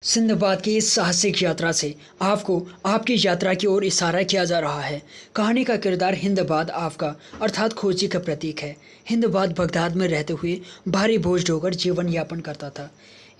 Sinbad की इस साहसिक यात्रा से आपको आपकी यात्रा की ओर इशारा किया जा रहा है। कहानी का किरदार हिंदबाद आपका अर्थात खोजी का प्रतीक है। हिंदबाद बगदाद में रहते हुए भारी बोझ ढोकर जीवन यापन करता था।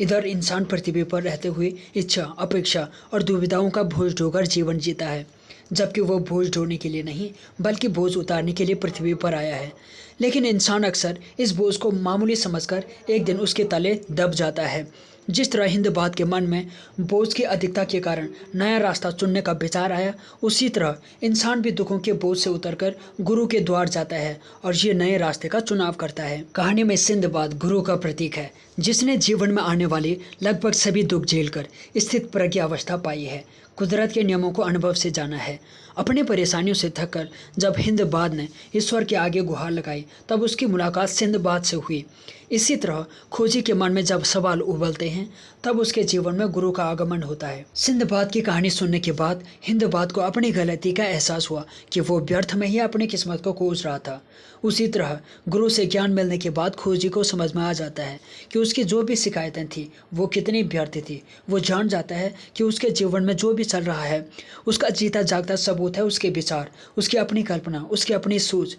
इधर इंसान पृथ्वी पर रहते हुए इच्छा, अपेक्षा और दुविधाओं का बोझ ढोकर जीवन जीता है, जबकि वह बोझ ढोने के लिए नहीं बल्कि बोझ उतारने के लिए पृथ्वी पर आया है। लेकिन इंसान अक्सर इस बोझ को मामूली समझकर एक दिन उसके तले दब जाता है। जिस तरह हिंदबाद के मन में बोझ की अधिकता के कारण नया रास्ता चुनने का विचार आया, उसी तरह इंसान भी दुखों के बोझ से उतरकर गुरु के द्वार जाता है और ये नए रास्ते का चुनाव करता है। कहानी में सिंदबाद गुरु का प्रतीक है, जिसने जीवन में आने वाले लगभग सभी दुख झेलकर स्थित प्रज्ञावस्था पाई है, कुदरत के नियमों को अनुभव से जाना है। अपनी परेशानियों से थककर जब हिंदबाद ने ईश्वर के आगे गुहार लगाई, तब उसकी मुलाकात सिंदबाद से हुई। इसी तरह खोजी के मन में जब सवाल उबलते हैं, तब उसके जीवन में गुरु का आगमन होता है। सिंदबाद की कहानी सुनने के बाद हिंदबाद को अपनी गलती का एहसास हुआ कि वो व्यर्थ में ही अपनी किस्मत को खोज रहा था। उसी तरह गुरु से ज्ञान मिलने के बाद खोजी को समझ में आ जाता है कि उसकी जो भी शिकायतें थी वो कितनी व्यर्थ थी। वो जान जाता है कि उसके जीवन में जो भी चल रहा है उसका जीता जागता सबूत है उसके विचार, उसकी अपनी कल्पना, उसकी अपनी सोच।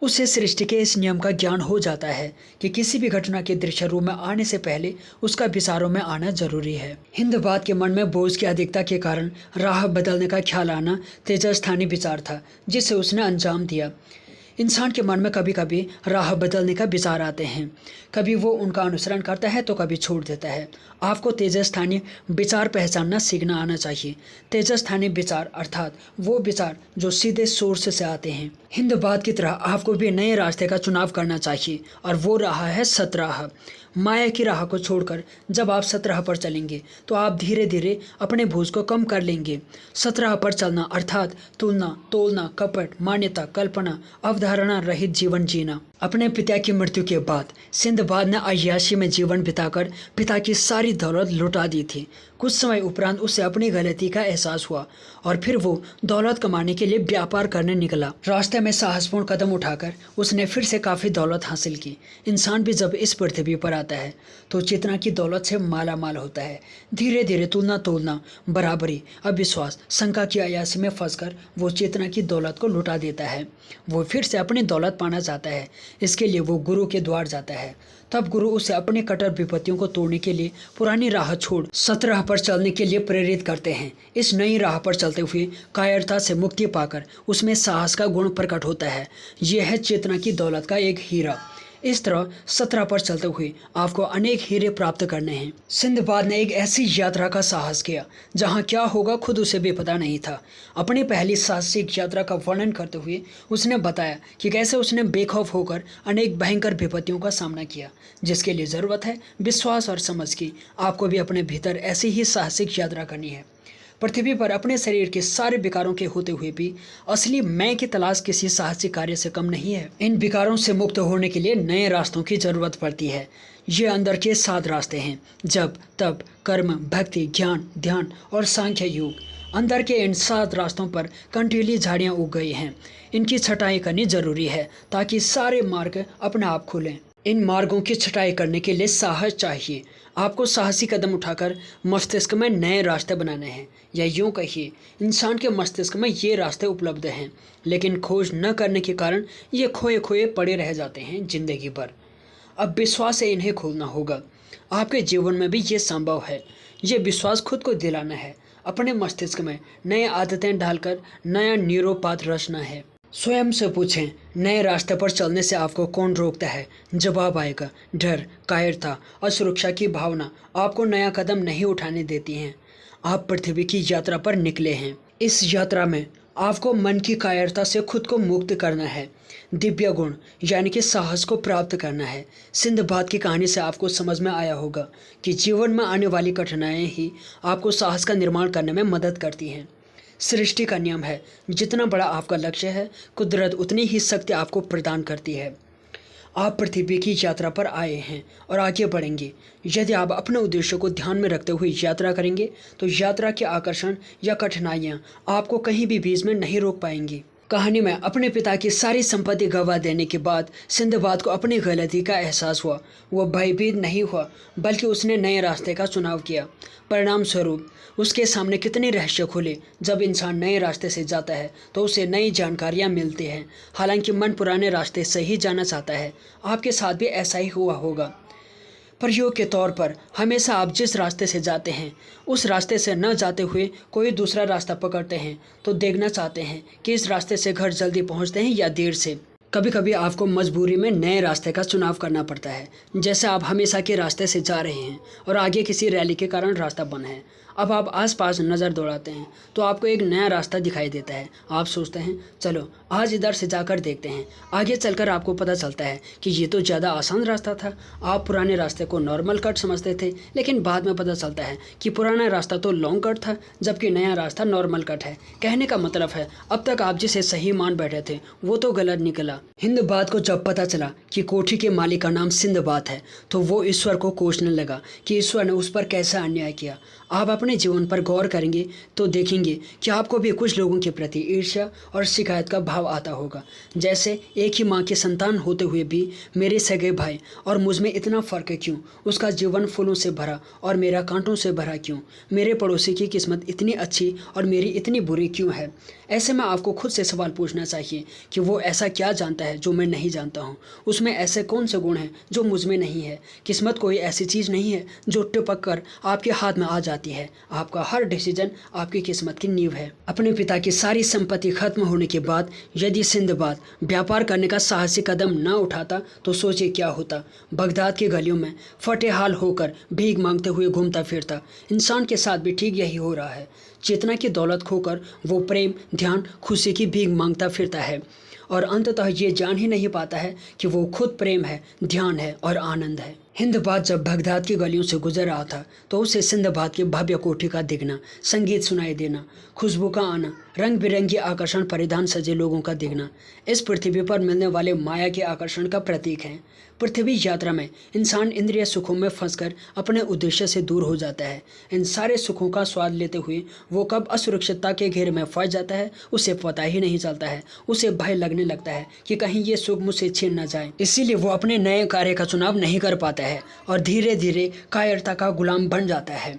उसे सृष्टि के इस नियम का ज्ञान हो जाता है कि किसी भी घटना के दृश्य रूप में आने से पहले उसका विचारों में आना जरूरी है। हिंदबाद के मन में बोझ की अधिकता के कारण राह बदलने का ख्याल आना तेजस्थानी विचार था, जिसे उसने अंजाम दिया। इंसान के मन में कभी कभी राह बदलने का विचार आते हैं, कभी वो उनका अनुसरण करता है तो कभी छोड़ देता है। आपको तेजस्थानी विचार पहचानना सीखना आना चाहिए। तेजस्थानी विचार अर्थात वो विचार जो सीधे सोर्स से आते हैं। हिंदबाद की तरह आपको भी नए रास्ते का चुनाव करना चाहिए, और वो राह है सतराह। माया की राह को छोड़कर जब आप सतराह पर चलेंगे तो आप धीरे धीरे अपने बोझ को कम कर लेंगे। सतराह पर चलना अर्थात तुलना, तोलना, कपट, मान्यता, कल्पना, अवधारणा रहित जीवन जीना। अपने पिता की मृत्यु के बाद सिंदबाद ने अय्याशी में जीवन बिताकर पिता की सारी दौलत लुटा दी थी। कुछ समय उपरांत उसे अपनी गलती का एहसास हुआ और फिर वो दौलत कमाने के लिए व्यापार करने निकला। रास्ते में साहसपूर्ण कदम उठाकर उसने फिर से काफ़ी दौलत हासिल की। इंसान भी जब इस पृथ्वी पर आता है तो चेतना की दौलत से माला माल होता है। धीरे धीरे तुलना, तोलना, बराबरी, अविश्वास, शंका की अय्याशी में फंसकर वो चेतना की दौलत को लुटा देता है। वो फिर से अपनी दौलत पाना चाहता है। इसके लिए वो गुरु के द्वार जाता है। तब गुरु उसे अपने कट्टर विपत्तियों को तोड़ने के लिए पुरानी राह छोड़ सतराह पर चलने के लिए प्रेरित करते हैं। इस नई राह पर चलते हुए कायरता से मुक्ति पाकर उसमें साहस का गुण प्रकट होता है। यह है चेतना की दौलत का एक हीरा। इस तरह सतराह पर चलते हुए आपको अनेक हीरे प्राप्त करने हैं। सिंदबाद ने एक ऐसी यात्रा का साहस किया जहां क्या होगा खुद उसे भी पता नहीं था। अपनी पहली साहसिक यात्रा का वर्णन करते हुए उसने बताया कि कैसे उसने बेखौफ होकर अनेक भयंकर विपत्तियों का सामना किया, जिसके लिए ज़रूरत है विश्वास और समझ की। आपको भी अपने भीतर ऐसी ही साहसिक यात्रा करनी है। पृथ्वी पर अपने शरीर के सारे विकारों के होते हुए भी असली मैं की तलाश किसी साहसिक कार्य से कम नहीं है। इन विकारों से मुक्त होने के लिए नए रास्तों की जरूरत पड़ती है। ये अंदर के 7 रास्ते हैं: जप, तप, कर्म, भक्ति, ज्ञान, ध्यान और सांख्य योग। अंदर के इन 7 रास्तों पर कंटीली झाड़ियाँ उग गई हैं। इनकी छटाई करनी जरूरी है ताकि सारे मार्ग अपने आप खुलें। इन मार्गों की छटाई करने के लिए साहस चाहिए। आपको साहसी कदम उठाकर मस्तिष्क में नए रास्ते बनाने हैं, या यूँ कहिए इंसान के मस्तिष्क में ये रास्ते उपलब्ध हैं, लेकिन खोज न करने के कारण ये खोए खोए पड़े रह जाते हैं जिंदगी भर। अब विश्वास से इन्हें खोलना होगा। आपके जीवन में भी ये संभव है। ये विश्वास खुद को दिलाना है। अपने मस्तिष्क में नए आदतें डालकर नया न्यूरोपाथ रचना है। स्वयं से पूछें, नए रास्ते पर चलने से आपको कौन रोकता है? जवाब आएगा, डर, कायरता, असुरक्षा की भावना आपको नया कदम नहीं उठाने देती हैं। आप पृथ्वी की यात्रा पर निकले हैं। इस यात्रा में आपको मन की कायरता से खुद को मुक्त करना है। दिव्य गुण यानी कि साहस को प्राप्त करना है। सिंदबाद की कहानी से आपको समझ में आया होगा कि जीवन में आने वाली कठिनाइयाँ ही आपको साहस का निर्माण करने में मदद करती हैं। सृष्टि का नियम है, जितना बड़ा आपका लक्ष्य है कुदरत उतनी ही शक्ति आपको प्रदान करती है। आप पृथ्वी की यात्रा पर आए हैं और आगे बढ़ेंगे। यदि आप अपने उद्देश्य को ध्यान में रखते हुए यात्रा करेंगे तो यात्रा के आकर्षण या कठिनाइयाँ आपको कहीं भी बीच में नहीं रोक पाएंगी। कहानी में अपने पिता की सारी संपत्ति गंवा देने के बाद सिंदबाद को अपनी गलती का एहसास हुआ। वो भयभीत नहीं हुआ, बल्कि उसने नए रास्ते का चुनाव किया। परिणाम स्वरूप उसके सामने कितने रहस्य खुले। जब इंसान नए रास्ते से जाता है तो उसे नई जानकारियां मिलती हैं। हालांकि मन पुराने रास्ते से ही जाना चाहता है। आपके साथ भी ऐसा ही हुआ होगा। प्रयोग के तौर पर हमेशा आप जिस रास्ते से जाते हैं उस रास्ते से न जाते हुए कोई दूसरा रास्ता पकड़ते हैं तो देखना चाहते हैं कि इस रास्ते से घर जल्दी पहुंचते हैं या देर से। कभी कभी आपको मजबूरी में नए रास्ते का चुनाव करना पड़ता है। जैसे आप हमेशा के रास्ते से जा रहे हैं और आगे किसी रैली के कारण रास्ता बंद है। अब आप आसपास नज़र दौड़ाते हैं तो आपको एक नया रास्ता दिखाई देता है। आप सोचते हैं चलो आज इधर से जाकर देखते हैं। आगे चलकर आपको पता चलता है कि ये तो ज़्यादा आसान रास्ता था। आप पुराने रास्ते को नॉर्मल कट समझते थे, लेकिन बाद में पता चलता है कि पुराना रास्ता तो लॉन्ग कट था, जबकि नया रास्ता नॉर्मल कट है। कहने का मतलब है अब तक आप जिसे सही मान बैठे थे वो तो गलत निकला। हिंदबाद को जब पता चला कि कोठी के मालिक का नाम सिंदबाद है तो वो ईश्वर को कोसने लगा कि ईश्वर ने उस पर कैसा अन्याय किया। आप अपने जीवन पर गौर करेंगे तो देखेंगे कि आपको भी कुछ लोगों के प्रति ईर्ष्या और शिकायत का भाव आता होगा। जैसे एक ही माँ के संतान होते हुए भी मेरे सगे भाई और मुझ में इतना फ़र्क है क्यों? उसका जीवन फूलों से भरा और मेरा कांटों से भरा क्यों? मेरे पड़ोसी की किस्मत इतनी अच्छी और मेरी इतनी बुरी क्यों है? ऐसे में आपको खुद से सवाल पूछना चाहिए कि वो ऐसा क्या जानता है जो मैं नहीं जानता हूँ? उसमें ऐसे कौन से गुण हैं जो मुझ में नहीं है? किस्मत कोई ऐसी चीज़ नहीं है जो टिपक कर आपके हाथ में आ जाती है। आपका हर डिसीजन आपकी किस्मत की नींव है। अपने पिता की सारी संपत्ति खत्म होने के बाद यदि सिंदबाद व्यापार करने का साहसी कदम न उठाता तो सोचिए क्या होता। बगदाद की गलियों में फटेहाल होकर भीख मांगते हुए घूमता फिरता। इंसान के साथ भी ठीक यही हो रहा है। चेतना की दौलत खोकर वो प्रेम, ध्यान, खुशी की भीख मांगता फिरता है और अंततः ये जान ही नहीं पाता है कि वो खुद प्रेम है, ध्यान है और आनंद है। हिंदबाद जब बगदाद की गलियों से गुजर रहा था तो उसे सिंदबाद की भव्य कोठी का दिखना, संगीत सुनाई देना, खुशबू का आना, रंग बिरंगी आकर्षण परिधान सजे लोगों का दिखना इस पृथ्वी पर मिलने वाले माया के आकर्षण का प्रतीक है। पृथ्वी यात्रा में इंसान इंद्रिय सुखों में फंसकर अपने उद्देश्य से दूर हो जाता है। इन सारे सुखों का स्वाद लेते हुए वो कब असुरक्षितता के घेरे में फंस जाता है उसे पता ही नहीं चलता है। उसे भय लगने लगता है कि कहीं ये सुख मुझसे छीन न जाए। इसीलिए वो अपने नए कार्य का चुनाव नहीं कर पाता है और धीरे धीरे कायरता का गुलाम बन जाता है।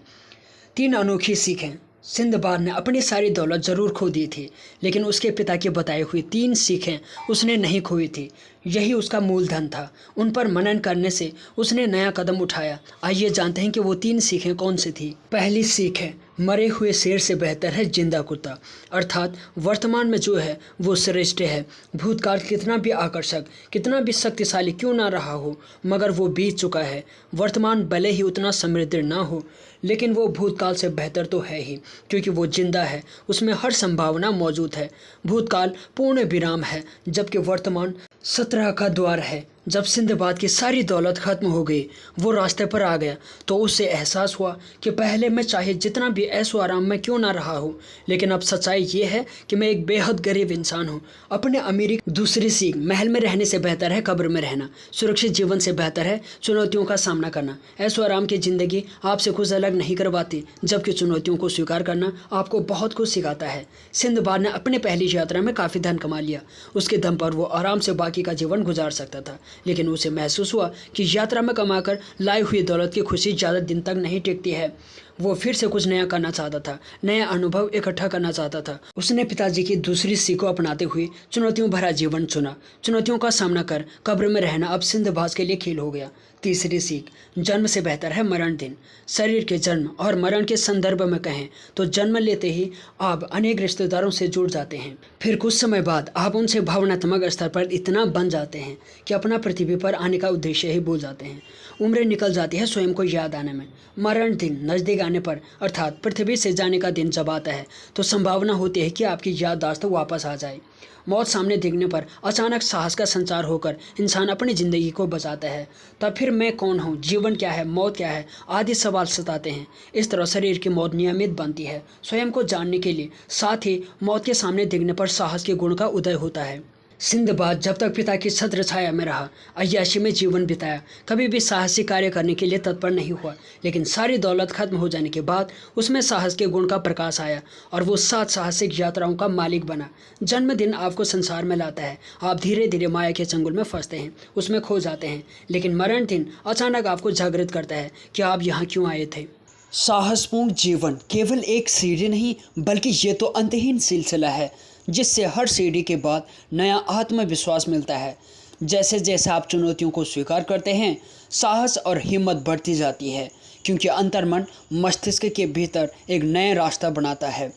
3 अनोखी सीखें। सिंदबाद ने अपनी सारी दौलत जरूर खो दी थी, लेकिन उसके पिता की बताई हुई 3 सीखें उसने नहीं खोई थी। यही उसका मूलधन था। उन पर मनन करने से उसने नया कदम उठाया। आइए जानते हैं कि वो 3 सीखें कौन सी थी। पहली सीख है मरे हुए शेर से बेहतर है जिंदा कुत्ता। अर्थात वर्तमान में जो है वो श्रेष्ठ है। भूतकाल कितना भी आकर्षक, कितना भी शक्तिशाली क्यों ना रहा हो, मगर वो बीत चुका है। वर्तमान भले ही उतना समृद्ध ना हो, लेकिन वो भूतकाल से बेहतर तो है ही, क्योंकि वो जिंदा है। उसमें हर संभावना मौजूद है। भूतकाल पूर्ण विराम है, जबकि वर्तमान 17 का द्वार है। जब सिंदबाद की सारी दौलत खत्म हो गई, वो रास्ते पर आ गया तो उसे एहसास हुआ कि पहले मैं चाहे जितना भी ऐशो आराम में क्यों ना रहा हूँ, लेकिन अब सच्चाई ये है कि मैं एक बेहद गरीब इंसान हूँ। अपने अमीरी दूसरी सीख, महल में रहने से बेहतर है कब्र में रहना। सुरक्षित जीवन से बेहतर है चुनौतियों का सामना करना। ऐशो आराम की जिंदगी आपसे कुछ अलग नहीं करवाती, जबकि चुनौतियों को स्वीकार करना आपको बहुत कुछ सिखाता है। सिंदबाद ने अपने पहली यात्रा में काफ़ी धन कमा लिया। उसके दम पर वो आराम से बाकी का जीवन गुजार सकता था, लेकिन उसे महसूस हुआ कि यात्रा में कमाकर लाई हुई दौलत की खुशी ज़्यादा दिन तक नहीं टिकती है। वो फिर से कुछ नया करना चाहता था, नया अनुभव इकट्ठा करना चाहता था। उसने पिताजी की दूसरी सीख को अपनाते हुए चुनौतियों भरा जीवन चुना। चुनौतियों का सामना कर कब्र में रहना अब सिंदबाद के लिए खेल हो गया। तीसरी सीख, जन्म से बेहतर है मरण दिन। शरीर के जन्म और मरण के संदर्भ में कहें तो जन्म लेते ही आप अनेक रिश्तेदारों से जुड़ जाते हैं। फिर कुछ समय बाद आप उनसे भावनात्मक स्तर पर इतना बन जाते हैं कि अपना पृथ्वी पर आने का उद्देश्य ही भूल जाते हैं। उम्रें निकल जाती है स्वयं को याद आने में। मरण दिन नज़दीक आने पर, अर्थात पृथ्वी से जाने का दिन जब आता है तो संभावना होती है कि आपकी याददाश्त वापस आ जाए। मौत सामने दिखने पर अचानक साहस का संचार होकर इंसान अपनी ज़िंदगी को बचाता है। तब फिर मैं कौन हूँ, जीवन क्या है, मौत क्या है आदि सवाल सताते हैं। इस तरह शरीर की मौत नियमित बनती है स्वयं को जानने के लिए, साथ ही मौत के सामने दिखने पर साहस के गुण का उदय होता है। सिंदबाद जब तक पिता की छत्र छाया में रहा, अय्याशी में जीवन बिताया, कभी भी साहसी कार्य करने के लिए तत्पर नहीं हुआ। लेकिन सारी दौलत खत्म हो जाने के बाद उसमें साहस के गुण का प्रकाश आया और वो 7 साहसिक यात्राओं का मालिक बना। जन्मदिन आपको संसार में लाता है, आप धीरे धीरे माया के चंगुल में फंसते हैं, उसमें खो जाते हैं। लेकिन मरण दिन अचानक आपको जागृत करता है कि आप यहाँ क्यों आए थे। साहसपूर्ण जीवन केवल एक सीढ़ी नहीं, बल्कि ये तो अंतहीन सिलसिला है जिससे हर सीढ़ी के बाद नया आत्मविश्वास मिलता है। जैसे जैसे आप चुनौतियों को स्वीकार करते हैं, साहस और हिम्मत बढ़ती जाती है, क्योंकि अंतर्मन मस्तिष्क के भीतर एक नया रास्ता बनाता है।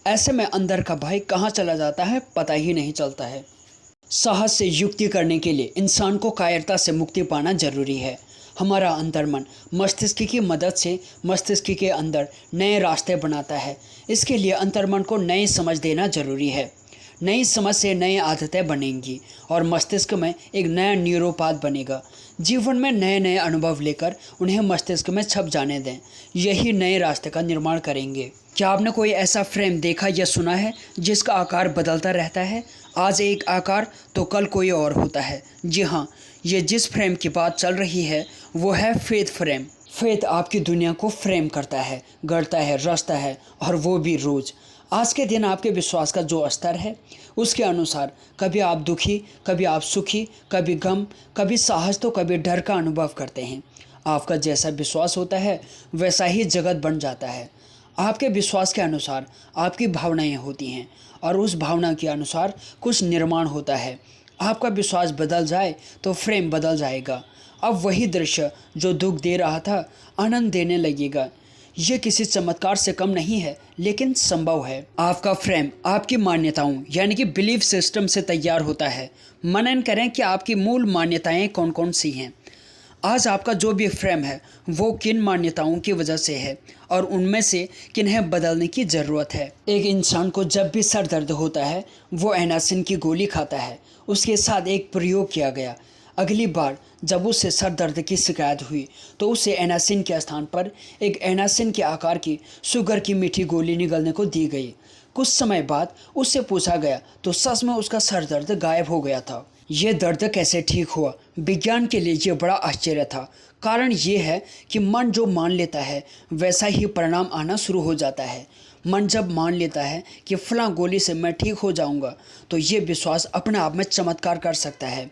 ऐसे में अंदर का भय कहाँ चला जाता है पता ही नहीं चलता है। साहस से युक्ति करने के लिए इंसान को कायरता से मुक्ति पाना जरूरी है। हमारा अंतर्मन मस्तिष्क की मदद से मस्तिष्क के अंदर नए रास्ते बनाता है। इसके लिए अंतर्मन को नई समझ देना जरूरी है। नई समझ से नई आदतें बनेंगी और मस्तिष्क में एक नया न्यूरोपाथ बनेगा। जीवन में नए नए अनुभव लेकर उन्हें मस्तिष्क में छप जाने दें, यही नए रास्ते का निर्माण करेंगे। क्या आपने कोई ऐसा फ्रेम देखा या सुना है जिसका आकार बदलता रहता है? आज एक आकार तो कल कोई और होता है। जी हाँ, ये जिस फ्रेम की बात चल रही है वो है फेथ फ्रेम। फेथ आपकी दुनिया को फ्रेम करता है, गढ़ता है, रचता है, और वो भी रोज़। आज के दिन आपके विश्वास का जो स्तर है उसके अनुसार कभी आप दुखी, कभी आप सुखी, कभी गम, कभी साहस तो कभी डर का अनुभव करते हैं। आपका जैसा विश्वास होता है वैसा ही जगत बन जाता है। आपके विश्वास के अनुसार आपकी भावनाएं होती हैं और उस भावना के अनुसार कुछ निर्माण होता है। आपका विश्वास बदल जाए तो फ्रेम बदल जाएगा। अब वही दृश्य जो दुख दे रहा था आनंद देने लगेगा। ये किसी चमत्कार से कम नहीं है, लेकिन संभव है। आपका फ्रेम आपकी मान्यताओं यानी कि बिलीफ सिस्टम से तैयार होता है। मनन करें कि आपकी मूल मान्यताएं कौन कौन सी हैं। आज आपका जो भी फ्रेम है वो किन मान्यताओं की वजह से है और उनमें से किन्हें बदलने की ज़रूरत है। एक इंसान को जब भी सर दर्द होता है वो एनासिन की गोली खाता है। उसके साथ एक प्रयोग किया गया। अगली बार जब उससे सर दर्द की शिकायत हुई तो उसे एनासिन के स्थान पर एक एनासिन के आकार की शुगर की मीठी गोली निगलने को दी गई। कुछ समय बाद उससे पूछा गया तो सच में उसका सर दर्द गायब हो गया था। ये दर्द कैसे ठीक हुआ? विज्ञान के लिए ये बड़ा आश्चर्य था। कारण ये है कि मन जो मान लेता है वैसा ही परिणाम आना शुरू हो जाता है। मन जब मान लेता है कि फलां गोली से मैं ठीक हो जाऊंगा तो ये विश्वास अपने आप में चमत्कार कर सकता है,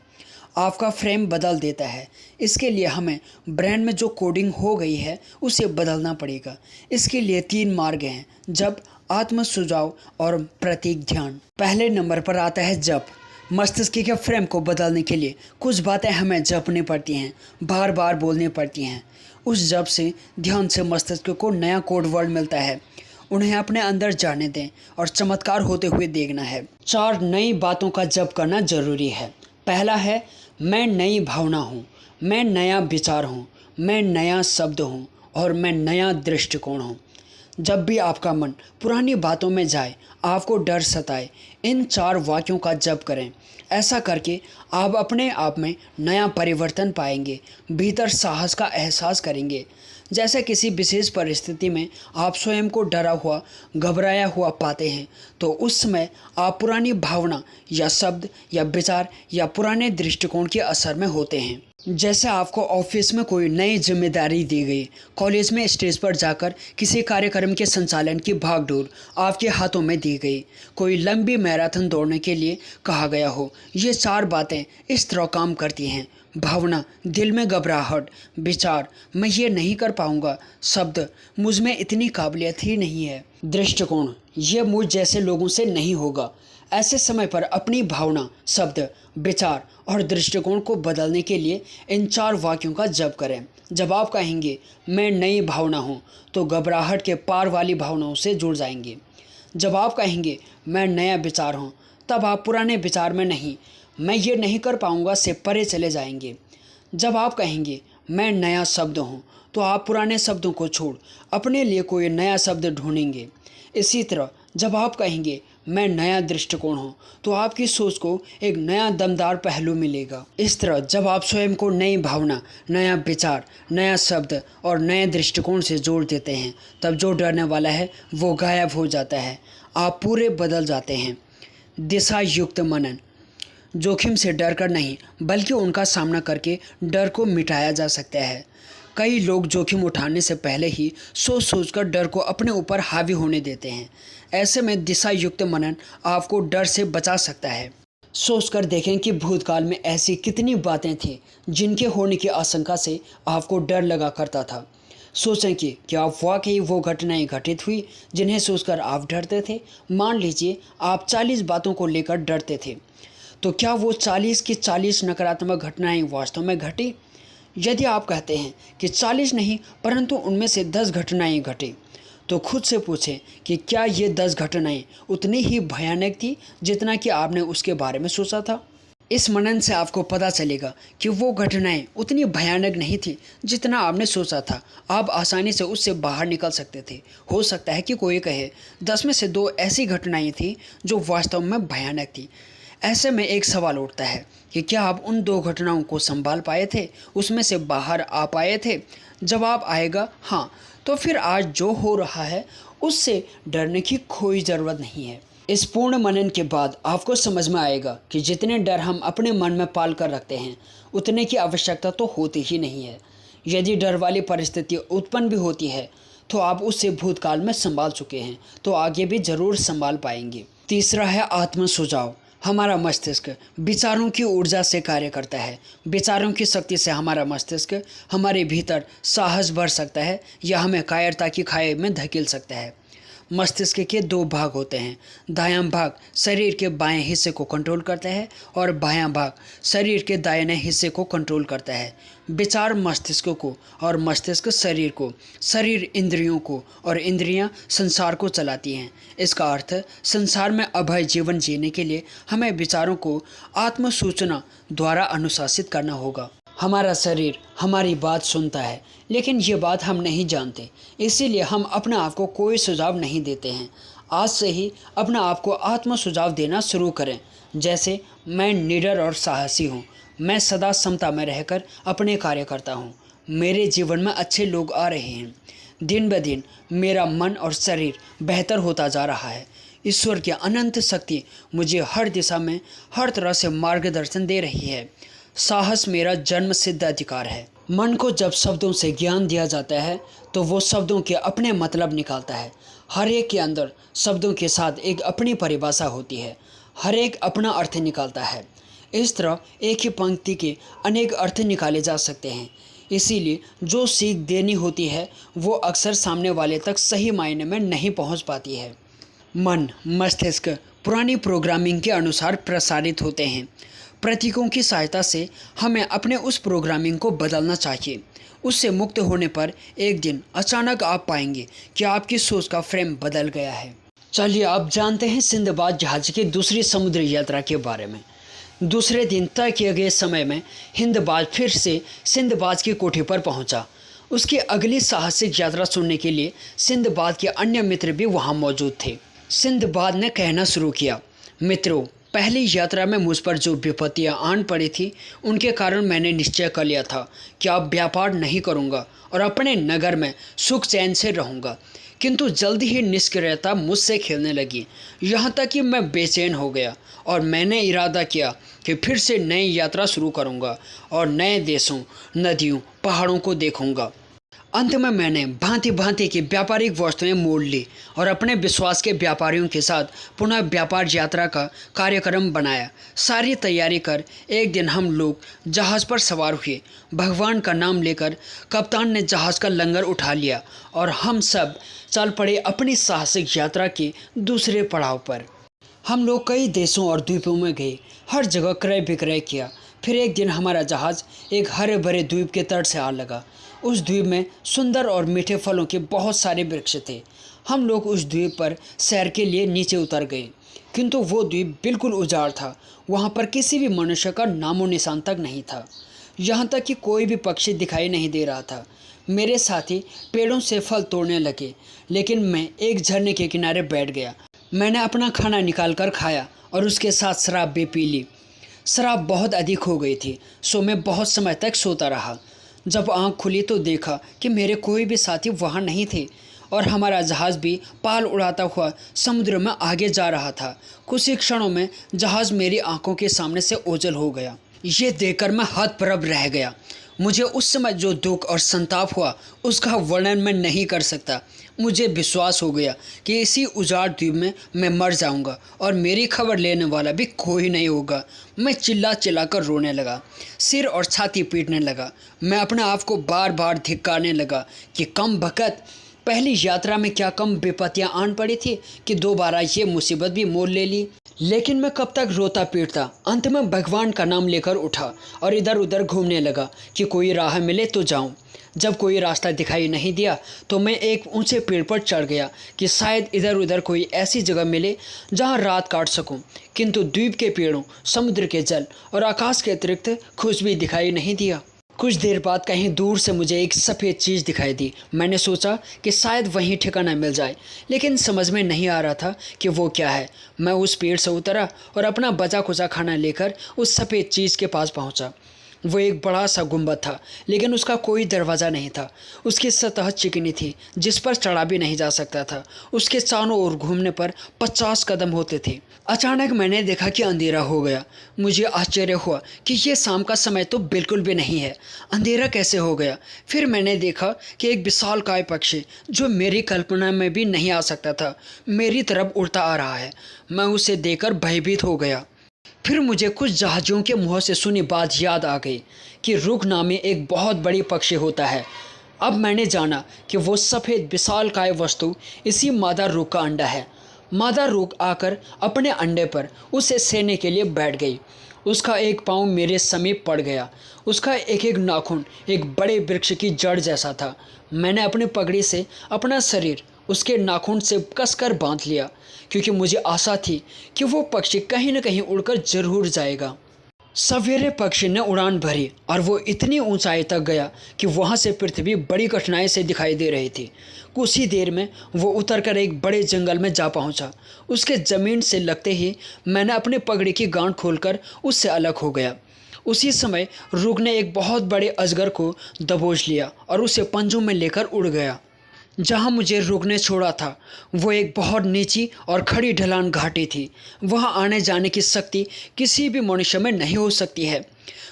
आपका फ्रेम बदल देता है। इसके लिए हमें ब्रेन में जो कोडिंग हो गई है उसे बदलना पड़ेगा। इसके लिए 3 मार्ग हैं: जप, आत्म सुझाव और प्रतीक ध्यान। पहले नंबर पर आता है जप। मस्तिष्क के फ्रेम को बदलने के लिए कुछ बातें हमें जपनी पड़ती हैं, बार बार बोलनी पड़ती हैं। उस जप से, ध्यान से मस्तिष्क को नया कोड वर्ड मिलता है। उन्हें अपने अंदर जाने दें और चमत्कार होते हुए देखना है। 4 नई बातों का जप करना जरूरी है। पहला है, मैं नई भावना हूँ, मैं नया विचार हूँ, मैं नया शब्द हूँ और मैं नया दृष्टिकोण हूँ। जब भी आपका मन पुरानी बातों में जाए, आपको डर सताए, इन 4 वाक्यों का जप करें। ऐसा करके आप अपने आप में नया परिवर्तन पाएंगे, भीतर साहस का एहसास करेंगे। जैसे किसी विशेष परिस्थिति में आप स्वयं को डरा हुआ, घबराया हुआ पाते हैं तो उस समय आप पुरानी भावना या शब्द या विचार या पुराने दृष्टिकोण के असर में होते हैं। जैसे आपको ऑफिस में कोई नई जिम्मेदारी दी गई, कॉलेज में स्टेज पर जाकर किसी कार्यक्रम के संचालन की भागदौड़ आपके हाथों में दी गई, कोई लंबी मैराथन दौड़ने के लिए कहा गया हो। ये 4 बातें इस तरह काम करती हैं। भावना, दिल में घबराहट। विचार, मैं ये नहीं कर पाऊंगा। शब्द, मुझ में इतनी काबिलियत ही नहीं है। दृष्टिकोण, ये मुझ जैसे लोगों से नहीं होगा। ऐसे समय पर अपनी भावना, शब्द, विचार और दृष्टिकोण को बदलने के लिए इन 4 वाक्यों का जप करें। जब आप कहेंगे मैं नई भावना हूँ तो घबराहट के पार वाली भावनाओं से जुड़ जाएंगे। जब आप कहेंगे मैं नया विचार हूँ तब आप पुराने विचार में नहीं, मैं ये नहीं कर पाऊंगा से परे चले जाएंगे। जब आप कहेंगे मैं नया शब्द हूँ तो आप पुराने शब्दों को छोड़ अपने लिए कोई नया शब्द ढूंढेंगे। इसी तरह जब आप कहेंगे मैं नया दृष्टिकोण हूँ तो आपकी सोच को एक नया दमदार पहलू मिलेगा। इस तरह जब आप स्वयं को नई भावना, नया विचार, नया शब्द और नए दृष्टिकोण से जोड़ देते हैं तब जो डरने वाला है वो गायब हो जाता है। आप पूरे बदल जाते हैं। दिशा युक्त मनन। जोखिम से डर कर नहीं, बल्कि उनका सामना करके डर को मिटाया जा सकता है। कई लोग जोखिम उठाने से पहले ही सोच सोचकर डर को अपने ऊपर हावी होने देते हैं। ऐसे में दिशा युक्त मनन आपको डर से बचा सकता है। सोचकर देखें कि भूतकाल में ऐसी कितनी बातें थीं जिनके होने की आशंका से आपको डर लगा करता था। सोचें कि क्या वाकई वो घटनाएं घटित हुई जिन्हें सोचकर आप डरते थे। मान लीजिए आप 40 बातों को लेकर डरते थे, तो क्या वो 40 की 40 नकारात्मक घटनाएं वास्तव में घटी? यदि आप कहते हैं कि 40 नहीं, परंतु उनमें से 10 घटनाएं घटी, तो खुद से पूछें कि क्या ये 10 घटनाएं उतनी ही भयानक थी जितना कि आपने उसके बारे में सोचा था। इस मनन से आपको पता चलेगा कि वो घटनाएं उतनी भयानक नहीं थी जितना आपने सोचा था। आप आसानी से उससे बाहर निकल सकते थे। हो सकता है कि कोई कहे 10 में से 2 ऐसी घटनाएं थी जो वास्तव में भयानक थी। ऐसे में एक सवाल उठता है कि क्या आप उन 2 घटनाओं को संभाल पाए थे, उसमें से बाहर आ पाए थे? जवाब आएगा हाँ, तो फिर आज जो हो रहा है उससे डरने की कोई ज़रूरत नहीं है। इस पूर्ण मनन के बाद आपको समझ में आएगा कि जितने डर हम अपने मन में पाल कर रखते हैं उतने की आवश्यकता तो होती ही नहीं है। यदि डर वाली परिस्थिति उत्पन्न भी होती है तो आप उससे भूतकाल में संभाल चुके हैं, तो आगे भी ज़रूर संभाल पाएंगे। तीसरा है आत्म सुझाव। हमारा मस्तिष्क विचारों की ऊर्जा से कार्य करता है। विचारों की शक्ति से हमारा मस्तिष्क हमारे भीतर साहस भर सकता है या हमें कायरता की खाई में धकेल सकता है। मस्तिष्क के 2 भाग होते हैं। दायां भाग शरीर के बाएं हिस्से को कंट्रोल करता है और बायां भाग शरीर के दाहिने हिस्से को कंट्रोल करता है। विचार मस्तिष्क को और मस्तिष्क शरीर को, शरीर इंद्रियों को और इंद्रियां संसार को चलाती हैं। इसका अर्थ संसार में अभय जीवन जीने के लिए हमें विचारों को आत्मसूचना द्वारा अनुशासित करना होगा। हमारा शरीर हमारी बात सुनता है, लेकिन ये बात हम नहीं जानते, इसीलिए हम अपने आप को कोई सुझाव नहीं देते हैं। आज से ही अपने आप को आत्म सुझाव देना शुरू करें, जैसे मैं निडर और साहसी हूँ, मैं सदा समता में रहकर अपने कार्य करता हूँ, मेरे जीवन में अच्छे लोग आ रहे हैं, दिन ब दिन मेरा मन और शरीर बेहतर होता जा रहा है, ईश्वर की अनंत शक्ति मुझे हर दिशा में हर तरह से मार्गदर्शन दे रही है, साहस मेरा जन्म सिद्ध अधिकार है। मन को जब शब्दों से ज्ञान दिया जाता है तो वो शब्दों के अपने मतलब निकालता है। हर एक के अंदर शब्दों के साथ एक अपनी परिभाषा होती है, हर एक अपना अर्थ निकालता है। इस तरह एक ही पंक्ति के अनेक अर्थ निकाले जा सकते हैं। इसीलिए जो सीख देनी होती है वो अक्सर सामने वाले तक सही मायने में नहीं पहुंच पाती है। मन, मस्तिष्क पुरानी प्रोग्रामिंग के अनुसार प्रसारित होते हैं। प्रतीकों की सहायता से हमें अपने उस प्रोग्रामिंग को बदलना चाहिए। उससे मुक्त होने पर एक दिन अचानक आप पाएंगे कि आपकी सोच का फ्रेम बदल गया है। चलिए अब जानते हैं सिंदबाद जहाज की दूसरी समुद्री यात्रा के बारे में। दूसरे दिन तय किए गए समय में हिंदबाज फिर से सिंदबाद की कोठी पर पहुंचा। उसकी अगली साहसिक यात्रा सुनने के लिए सिंदबाद के अन्य मित्र भी वहां मौजूद थे। सिंदबाद ने कहना शुरू किया, मित्रों, पहली यात्रा में मुझ पर जो विपत्तियां आन पड़ी थी उनके कारण मैंने निश्चय कर लिया था कि अब व्यापार नहीं करूंगा और अपने नगर में सुख चैन से रहूंगा। किंतु जल्दी ही निष्क्रियता मुझसे खेलने लगी, यहाँ तक कि मैं बेचैन हो गया और मैंने इरादा किया कि फिर से नई यात्रा शुरू करूंगा और नए देशों, नदियों, पहाड़ों को देखूंगा। अंत में मैंने भांति भांति की व्यापारिक वस्तुएं मोड़ ली और अपने विश्वास के व्यापारियों के साथ पुनः व्यापार यात्रा का कार्यक्रम बनाया। सारी तैयारी कर एक दिन हम लोग जहाज़ पर सवार हुए। भगवान का नाम लेकर कप्तान ने जहाज़ का लंगर उठा लिया और हम सब चल पड़े अपनी साहसिक यात्रा के दूसरे पड़ाव पर। हम लोग कई देशों और द्वीपों में गए, हर जगह क्रय विक्रय किया। फिर एक दिन हमारा जहाज़ एक हरे भरे द्वीप के तट से आ लगा। उस द्वीप में सुंदर और मीठे फलों के बहुत सारे वृक्ष थे। हम लोग उस द्वीप पर सैर के लिए नीचे उतर गए, किंतु वो द्वीप बिल्कुल उजाड़ था। वहाँ पर किसी भी मनुष्य का नामो निशान तक नहीं था, यहाँ तक कि कोई भी पक्षी दिखाई नहीं दे रहा था। मेरे साथी पेड़ों से फल तोड़ने लगे, लेकिन मैं एक झरने के किनारे बैठ गया। मैंने अपना खाना निकाल कर खाया और उसके साथ शराब भी पी ली। शराब बहुत अधिक हो गई थी, सो मैं बहुत समय तक सोता रहा। जब आँख खुली तो देखा कि मेरे कोई भी साथी वहाँ नहीं थे और हमारा जहाज़ भी पाल उड़ाता हुआ समुद्र में आगे जा रहा था। कुछ ही क्षणों में जहाज़ मेरी आंखों के सामने से ओझल हो गया। ये देखकर मैं हतप्रभ रह गया। मुझे उस समय जो दुख और संताप हुआ उसका वर्णन मैं नहीं कर सकता। मुझे विश्वास हो गया कि इसी उजाड़ द्वीप में मैं मर जाऊंगा और मेरी खबर लेने वाला भी कोई नहीं होगा। मैं चिल्ला चिल्ला कर रोने लगा, सिर और छाती पीटने लगा। मैं अपने आप को बार बार धिक्कारने लगा कि कम बखत पहली यात्रा में क्या कम विपत्तियां आन पड़ी थी कि दोबारा ये मुसीबत भी मोल ले ली। लेकिन मैं कब तक रोता पीटता। अंत में भगवान का नाम लेकर उठा और इधर उधर घूमने लगा कि कोई राह मिले तो जाऊं। जब कोई रास्ता दिखाई नहीं दिया तो मैं एक ऊंचे पेड़ पर चढ़ गया कि शायद इधर उधर कोई ऐसी जगह मिले जहां रात काट सकूं। किंतु द्वीप के पेड़ों, समुद्र के जल और आकाश के अतिरिक्त कुछ भी दिखाई नहीं दिया। कुछ देर बाद कहीं दूर से मुझे एक सफ़ेद चीज़ दिखाई दी। मैंने सोचा कि शायद वहीं ठिकाना मिल जाए, लेकिन समझ में नहीं आ रहा था कि वो क्या है। मैं उस पेड़ से उतरा और अपना बचा खुचा खाना लेकर उस सफ़ेद चीज़ के पास पहुंचा। वो एक बड़ा सा गुंबद था, लेकिन उसका कोई दरवाज़ा नहीं था। उसकी सतह चिकनी थी, जिस पर चढ़ा भी नहीं जा सकता था। उसके चारों ओर घूमने पर 50 कदम होते थे। अचानक मैंने देखा कि अंधेरा हो गया। मुझे आश्चर्य हुआ कि ये शाम का समय तो बिल्कुल भी नहीं है, अंधेरा कैसे हो गया। फिर मैंने देखा कि एक विशालकाय पक्षी, जो मेरी कल्पना में भी नहीं आ सकता था, मेरी तरफ उड़ता आ रहा है। मैं उसे देखकर भयभीत हो गया। फिर मुझे कुछ जहाज़ों के मुँह से सुनी बात याद आ गई कि रुख नामी एक बहुत बड़ी पक्षी होता है। अब मैंने जाना कि वो सफ़ेद विशालकाय वस्तु इसी मादा रुख का अंडा है। मादा रुख आकर अपने अंडे पर उसे सेने के लिए बैठ गई। उसका एक पाँव मेरे समीप पड़ गया। उसका एक एक नाखून एक बड़े वृक्ष की जड़ जैसा था। मैंने अपनी पगड़ी से अपना शरीर उसके नाखून से कसकर बांध लिया, क्योंकि मुझे आशा थी कि वो पक्षी कहीं न कहीं उड़कर जरूर जाएगा। सवेरे पक्षी ने उड़ान भरी और वो इतनी ऊंचाई तक गया कि वहाँ से पृथ्वी बड़ी कठिनाई से दिखाई दे रही थी। कुछ ही देर में वो उतरकर एक बड़े जंगल में जा पहुँचा। उसके ज़मीन से लगते ही मैंने अपने पगड़ी की गांठ खोलकर उससे अलग हो गया। उसी समय रुख ने एक बहुत बड़े अजगर को दबोच लिया और उसे पंजों में लेकर उड़ गया। जहाँ मुझे रुख ने छोड़ा था वो एक बहुत नीची और खड़ी ढलान घाटी थी। वहाँ आने जाने की शक्ति किसी भी मनुष्य में नहीं हो सकती है।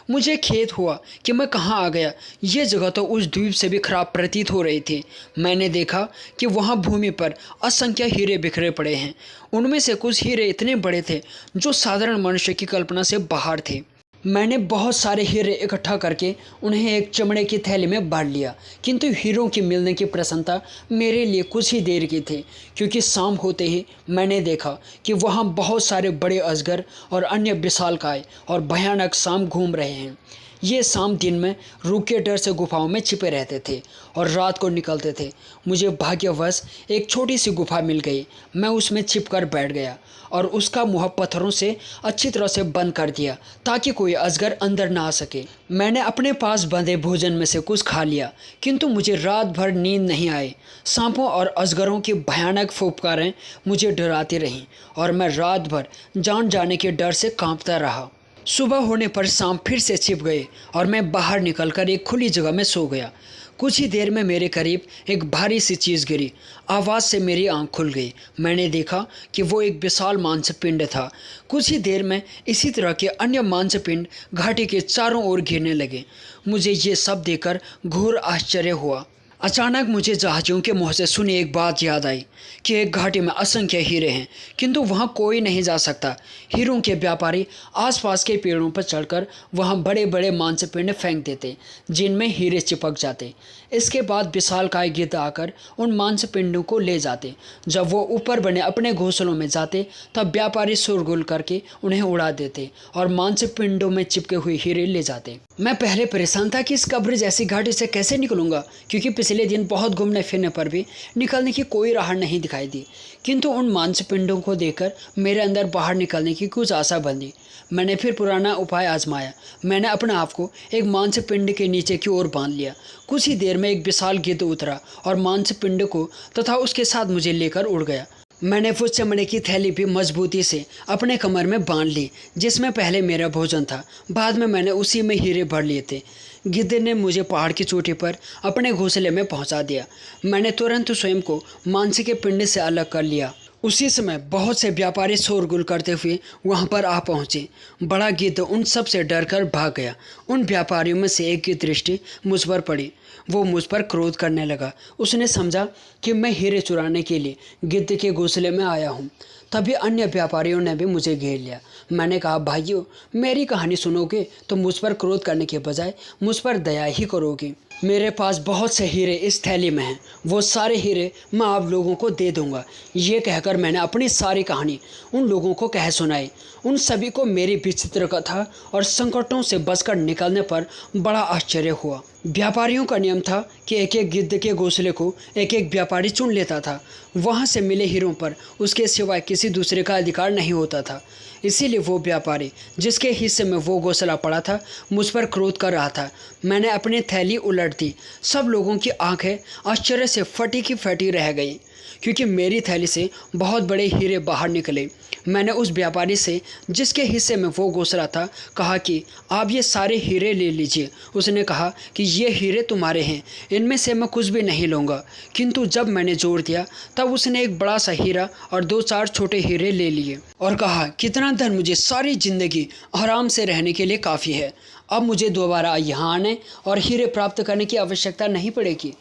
मुझे खेद हुआ कि मैं कहाँ आ गया। ये जगह तो उस द्वीप से भी खराब प्रतीत हो रही थी। मैंने देखा कि वहाँ भूमि पर असंख्य हीरे बिखरे पड़े हैं। उनमें से कुछ हीरे इतने बड़े थे जो साधारण मनुष्य की कल्पना से बाहर थे। मैंने बहुत सारे हीरे इकट्ठा करके उन्हें एक चमड़े की थैली में बांध लिया, किंतु हीरों की मिलने की प्रसन्नता मेरे लिए कुछ ही देर की थी, क्योंकि शाम होते ही मैंने देखा कि वहाँ बहुत सारे बड़े अजगर और अन्य विशालकाय और भयानक सांप घूम रहे हैं। ये सांप दिन में रुख के डर से गुफाओं में छिपे रहते थे और रात को निकलते थे। मुझे भाग्यवश एक छोटी सी गुफा मिल गई। मैं उसमें छिपकर बैठ गया और उसका मुँह पत्थरों से अच्छी तरह से बंद कर दिया ताकि कोई अजगर अंदर ना आ सके। मैंने अपने पास बंधे भोजन में से कुछ खा लिया, किंतु मुझे रात भर नींद नहीं आई। सांपों और अजगरों की भयानक फुफकारें मुझे डराती रहीं और मैं रात भर जान जाने के डर से कांपता रहा। सुबह होने पर सांप फिर से छिप गए और मैं बाहर निकलकर एक खुली जगह में सो गया। कुछ ही देर में मेरे करीब एक भारी सी चीज़ गिरी। आवाज़ से मेरी आंख खुल गई। मैंने देखा कि वो एक विशाल मांसपिंड था। कुछ ही देर में इसी तरह के अन्य मांसपिंड घाटी के चारों ओर घिरने लगे। मुझे ये सब देखकर घोर आश्चर्य हुआ। अचानक मुझे जहाज़ों के मुँह से सुनी एक बात याद आई कि एक घाटी में असंख्य हीरे हैं, किंतु वहाँ कोई नहीं जा सकता। हीरों के व्यापारी आसपास के पेड़ों पर चढ़कर वहाँ बड़े बड़े मांसपिंड फेंक देते, जिनमें हीरे चिपक जाते। इसके बाद विशालकाय गिद्ध आकर उन मांसपिंडों को ले जाते। जब वो ऊपर बने अपने घोंसलों में जाते तब व्यापारी शोरगुल करके उन्हें उड़ा देते और मांसपिंडों में चिपके हुए हीरे ले जाते। मैं पहले परेशान था कि इस कब्र जैसी घाटी से कैसे निकलूंगा, क्योंकि पिछले दिन बहुत घूमने फिरने पर भी निकलने की कोई राह नहीं दिखाई दी। किंतु उन मांसपिंडों को देखकर मेरे अंदर बाहर निकलने की कुछ आशा बंधी। मैंने फिर पुराना उपाय आजमाया। मैंने अपने आप को एक मांसपिंड के नीचे की ओर बांध लिया। कुछ ही देर में एक विशाल गिद्ध उतरा और मांसपिंड को तथा उसके साथ मुझे लेकर उड़ गया। मैंने वो चमड़े की थैली भी मजबूती से अपने कमर में बांध ली, जिसमें पहले मेरा भोजन था। बाद में मैंने उसी में हीरे भर लिए थे। गिद्ध ने मुझे पहाड़ की चोटी पर अपने घोंसले में पहुंचा दिया। मैंने तुरंत स्वयं को मानसी के पिंड से अलग कर लिया। उसी समय बहुत से व्यापारी शोरगुल करते हुए वहां पर आ पहुंचे। बड़ा गिद्ध उन सब से डरकर भाग गया। उन व्यापारियों में से एक की दृष्टि मुझ पर पड़ी। वो मुझ पर क्रोध करने लगा। उसने समझा कि मैं हीरे चुराने के लिए गिद्ध के घोंसले में आया हूँ। तभी अन्य व्यापारियों ने भी मुझे घेर लिया। मैंने कहा, भाइयों, मेरी कहानी सुनोगे तो मुझ पर क्रोध करने के बजाय मुझ पर दया ही करोगे। मेरे पास बहुत से हीरे इस थैली में हैं। वो सारे हीरे मैं आप लोगों को दे दूंगा। ये कहकर मैंने अपनी सारी कहानी उन लोगों को कह सुनाई। उन सभी को मेरी विचित्र कथा और संकटों से बचकर निकलने पर बड़ा आश्चर्य हुआ। व्यापारियों का नियम था कि एक एक गिद्ध के घोंसले को एक एक व्यापारी चुन लेता था। वहाँ से मिले हीरों पर उसके सिवाय किसी दूसरे का अधिकार नहीं होता था। इसीलिए वो व्यापारी जिसके हिस्से में वो घोंसला पड़ा था मुझ पर क्रोध कर रहा था। मैंने अपनी थैली उलट दी। सब लोगों की आंखें आश्चर्य से फटी की फटी रह गई, क्योंकि मेरी थैली से बहुत बड़े हीरे बाहर निकले। मैंने उस व्यापारी से जिसके हिस्से में वो घोंसला था कहा कि आप ये सारे हीरे ले लीजिए। उसने कहा कि ये हीरे तुम्हारे हैं, इनमें से मैं कुछ भी नहीं लूँगा। किंतु जब मैंने जोर दिया तब उसने एक बड़ा सा हीरा और 2-4 छोटे हीरे ले लिए और कहा, कितना धन मुझे सारी जिंदगी आराम से रहने के लिए काफ़ी है। अब मुझे दोबारा यहाँ आने और हीरे प्राप्त करने की आवश्यकता नहीं पड़ेगी।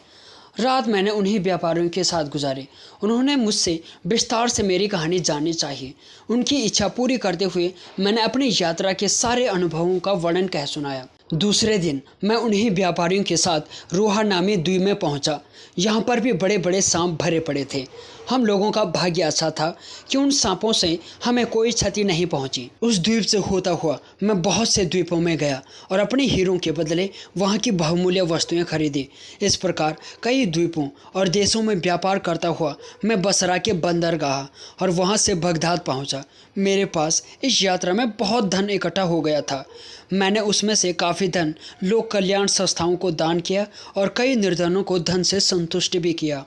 रात मैंने उन्हीं व्यापारियों के साथ गुजारी। उन्होंने मुझसे विस्तार से मेरी कहानी जाननी चाहिए। उनकी इच्छा पूरी करते हुए मैंने अपनी यात्रा के सारे अनुभवों का वर्णन कह सुनाया। दूसरे दिन मैं उन्हीं व्यापारियों के साथ रोहा नामी द्वीप में पहुंचा। यहाँ पर भी बड़े बड़े सांप भरे पड़े थे। हम लोगों का भाग्य ऐसा था कि उन सांपों से हमें कोई क्षति नहीं पहुंची। उस द्वीप से होता हुआ मैं बहुत से द्वीपों में गया और अपने हीरों के बदले वहाँ की बहुमूल्य वस्तुएं खरीदी। इस प्रकार कई द्वीपों और देशों में व्यापार करता हुआ मैं बसरा के बंदरगाह और वहाँ से बगदाद पहुँचा। मेरे पास इस यात्रा में बहुत धन इकट्ठा हो गया था। मैंने उसमें से काफ़ी धन लोक कल्याण संस्थाओं को दान किया और कई निर्धनों को धन से संतुष्ट भी किया।